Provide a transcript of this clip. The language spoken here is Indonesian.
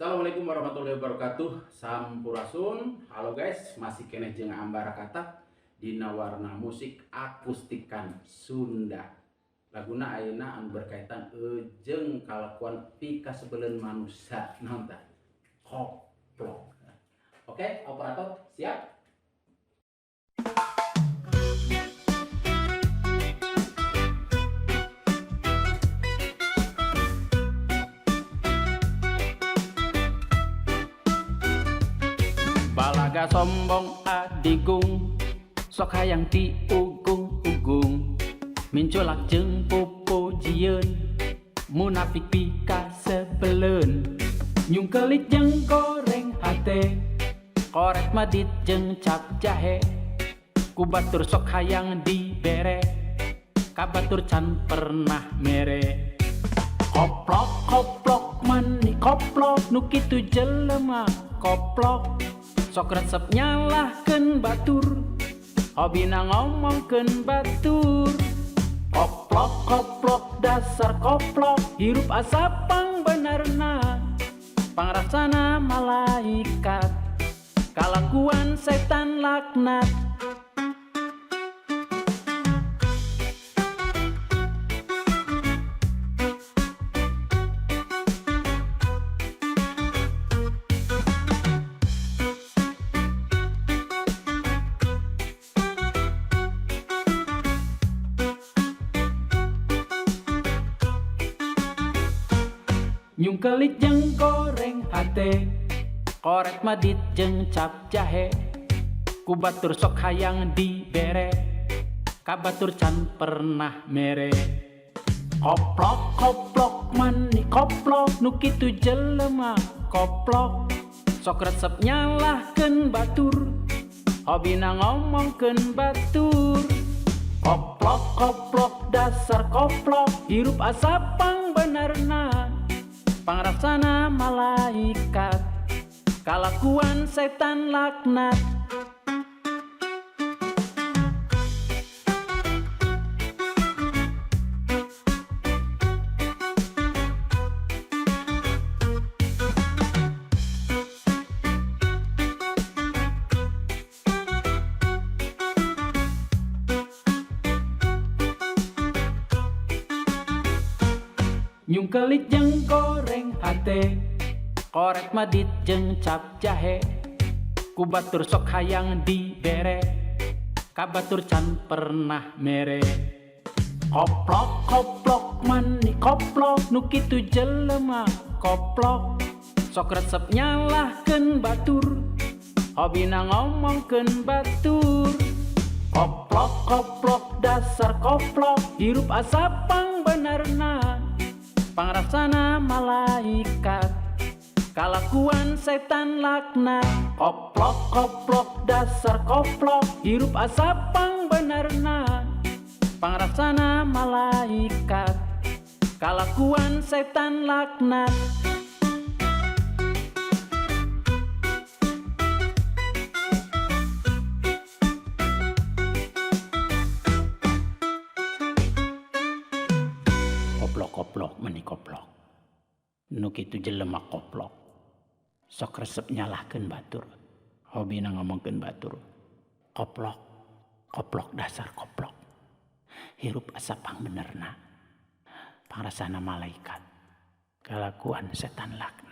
Assalamualaikum warahmatullahi wabarakatuh. Sampurasun. Halo guys, masih kene jeung Ambara Kata dina warna musik akustikan Sunda. Laguna ayeuna anu berkaitan jeung kalakuan pika sebeleun manusia naon tah? Koplok. Oke, operator siap? Balaga sombong adigung sok hayang ti ugung-ugung minculak jeung pupujieun munafik pika sebeleun nyungkelit jeung goreng hate korek madit jeung cap jahe ku batur sok hayang dibere ka batur can pernah mere koplok koplok mani koplok nu kitu jelema koplok sok resep nyalahkeun batur hobina ngomongkeun batur koplok koplok dasar koplok hirup asapang benerna pangrasana malaikat kalakuan setan laknat nyungkelit jeung goreng hate korek madit jeung cap jahe ku batur sok hayang dibere ka batur can pernah mere koplok koplok mani koplok nu kitu jelema koplok sok resep nyalahkeun batur hobina ngomongkeun batur koplok koplok dasar koplok hirup asapang benerna pangrasana malaikat kalakuan setan laknat nyungkelit jeung goreng hate korek madit jeung cap jahe ku batur sok hayang dibere ka batur can pernah mere koplok koplok mani koplok nu kitu jelema koplok sok resep nyalahkeun batur hobina ngomongkeun batur koplok koplok dasar koplok hirup asapang benerna pangrasana malaikat kalakuan setan laknat koplok koplok dasar koplok hirup asapang benerna pangrasana malaikat kalakuan setan laknat koplok meni koplok nu kitu jelema koplok sok resep nyalahkeun batur hobina ngomongkeun batur koplok koplok dasar koplok hirup asapang benerna pangrasana malaikat kalakuan setan laknat.